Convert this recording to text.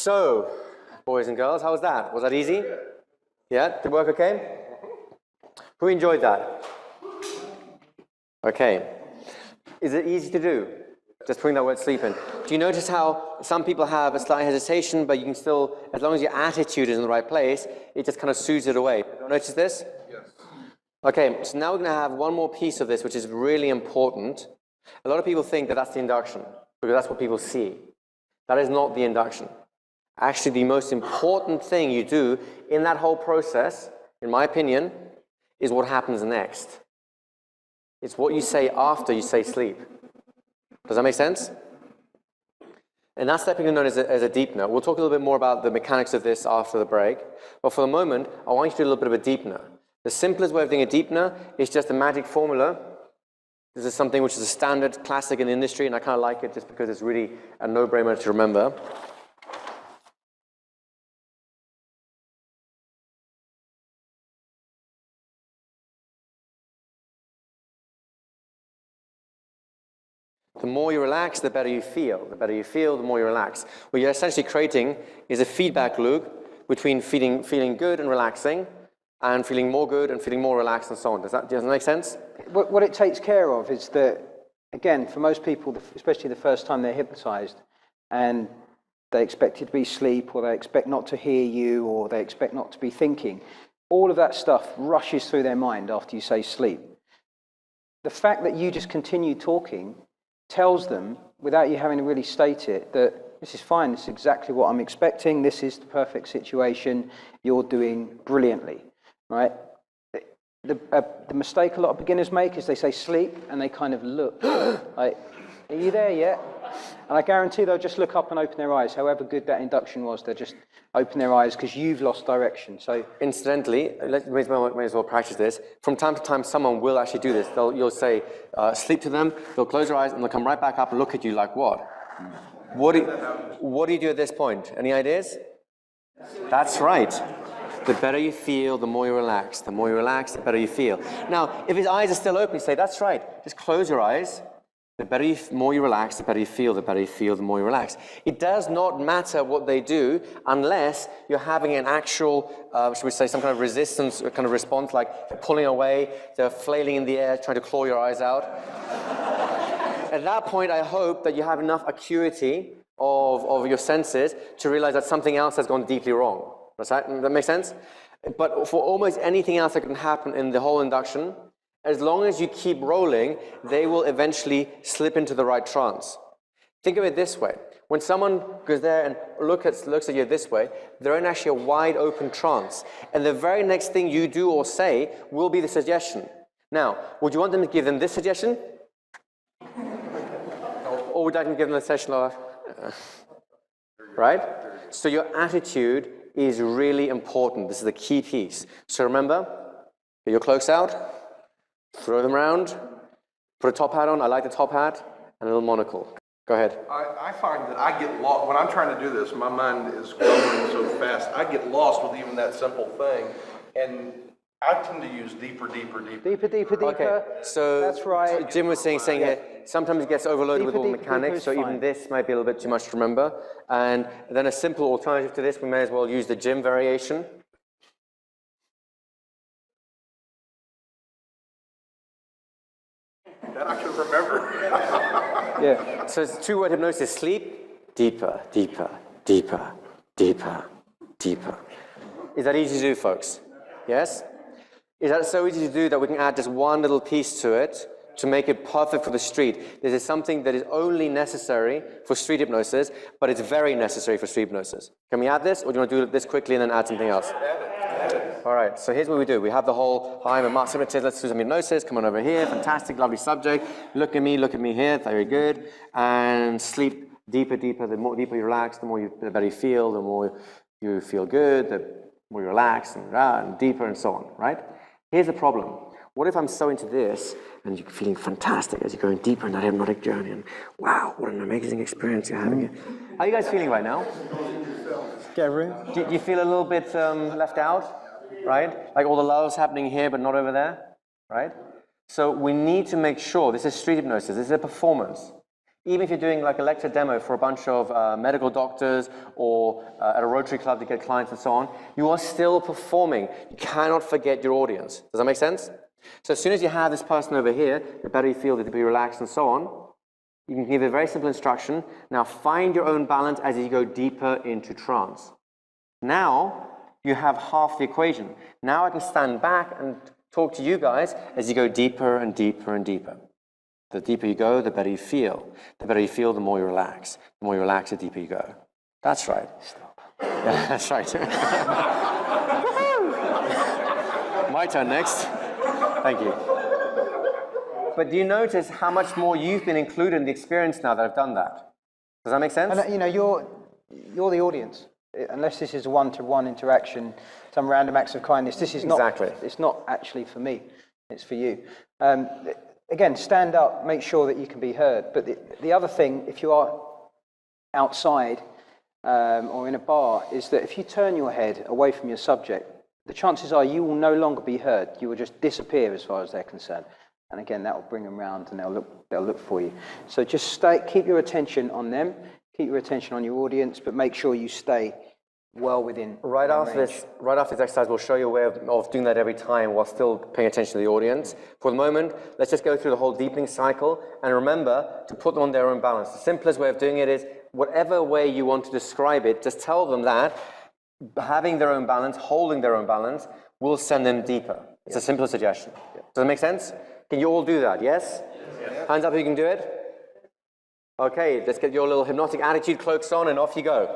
So, boys and girls, how was that? Was that easy? Yeah, did it work okay? Who enjoyed that? Okay. Is it easy to do? Just putting that word sleep in. Do you notice how some people have a slight hesitation, but you can still, as long as your attitude is in the right place, it just kind of soothes it away. Notice this? Yes. Okay, so now we're going to have one more piece of this, which is really important. A lot of people think that that's the induction, because that's what people see. That is not the induction. Actually, the most important thing you do in that whole process, in my opinion, is what happens next. It's what you say after you say sleep. Does that make sense? And that's technically known as a deepener. We'll talk a little bit more about the mechanics of this after the break. But for the moment, I want you to do a little bit of a deepener. The simplest way of doing a deepener is just a magic formula. This is something which is a standard classic in the industry, and I kind of like it just because it's really a no-brainer to remember. The more you relax, the better you feel. The better you feel, the more you relax. What you're essentially creating is a feedback loop between feeling good and relaxing, and feeling more good and feeling more relaxed and so on. Does that make sense? What it takes care of is that, again, for most people, especially the first time they're hypnotized, and they expect it to be sleep, or they expect not to hear you, or they expect not to be thinking, all of that stuff rushes through their mind after you say sleep. The fact that you just continue talking tells them, without you having to really state it, that this is fine, this is exactly what I'm expecting, this is the perfect situation, you're doing brilliantly, right? The mistake a lot of beginners make is they say sleep, and they kind of look, like, are you there yet? And I guarantee they'll just look up and open their eyes. However good that induction was, they'll just open their eyes because you've lost direction. So, incidentally, may as well practice this. From time to time, someone will actually do this. You'll say sleep to them, they'll close their eyes, and they'll come right back up and look at you like, what? What do you do at this point? Any ideas? That's right. The better you feel, the more you relax. The more you relax, the better you feel. Now, if his eyes are still open, you say, that's right. Just close your eyes. The more you relax, the better you feel. The better you feel, the more you relax. It does not matter what they do unless you're having an actual, should we say, some kind of resistance, kind of response, like they're pulling away, they're flailing in the air, trying to claw your eyes out. At that point, I hope that you have enough acuity of your senses to realize that something else has gone deeply wrong. Does that make sense? But for almost anything else that can happen in the whole induction, as long as you keep rolling, they will eventually slip into the right trance. Think of it this way. When someone goes there and looks at you this way, they're in actually a wide open trance. And the very next thing you do or say will be the suggestion. Now, would you want them to give them this suggestion? Or would you like to give them the suggestion of, right? So your attitude is really important. This is the key piece. So remember, get your cloaks out. Throw them around, put a top hat on, I like the top hat, and a little monocle. Go ahead. I find that I get lost, when I'm trying to do this, my mind is going so fast, I get lost with even that simple thing, and I tend to use deeper. Okay, so that's right. Jim was saying here, sometimes it gets overloaded with all the mechanics, so even this might be a little bit too much to remember. And then a simple alternative to this, we may as well use the Jim variation. That I can remember. Yeah. So it's two-word hypnosis: sleep, deeper, deeper, deeper, deeper, deeper. Is that easy to do, folks? Yes? Is that so easy to do that we can add just one little piece to it to make it perfect for the street? This is something that is only necessary for street hypnosis, but it's very necessary for street hypnosis. Can we add this, or do you want to do this quickly and then add something else? All right, so here's what we do. We have the whole, hi, I'm a master hypnotist, let's do some hypnosis, come on over here, fantastic, lovely subject, look at me here, very good, and sleep deeper, the more deeper you relax, the better you feel, the more you feel good, the more you relax, and deeper, and so on, right? Here's the problem. What if I'm so into this, and you're feeling fantastic as you're going deeper in that hypnotic journey, and wow, what an amazing experience you're having. How are you guys feeling right now? Do you feel a little bit left out? Right? Like all the love's happening here, but not over there, right? So we need to make sure, this is street hypnosis, this is a performance. Even if you're doing like a lecture demo for a bunch of medical doctors or at a Rotary Club to get clients and so on, you are still performing. You cannot forget your audience. Does that make sense? So as soon as you have this person over here, the better you feel, the deeper you relax and so on, you can give a very simple instruction. Now find your own balance as you go deeper into trance. Now you have half the equation. Now I can stand back and talk to you guys as you go deeper and deeper and deeper. The deeper you go, the better you feel. The better you feel, the more you relax. The more you relax, the deeper you go. That's right. Stop. Yeah, that's right. My turn next. Thank you. But do you notice how much more you've been included in the experience now that I've done that? Does that make sense? And you're the audience. Unless this is a one-to-one interaction, some random acts of kindness, this is not. Exactly. It's not actually for me. It's for you. Again, stand up. Make sure that you can be heard. But the other thing, if you are outside or in a bar, is that if you turn your head away from your subject, the chances are you will no longer be heard. You will just disappear as far as they're concerned. And again, that will bring them round and they'll look for you. So just keep your attention on them, keep your attention on your audience, but make sure you stay well within Right after this exercise, we'll show you a way of doing that every time while still paying attention to the audience. For the moment, let's just go through the whole deepening cycle and remember to put them on their own balance. The simplest way of doing it is whatever way you want to describe it, just tell them that having their own balance, holding their own balance, will send them deeper. It's a simple suggestion. Does that make sense? Can you all do that, yes? Hands up if you can do it. Okay, let's get your little hypnotic attitude cloaks on and off you go.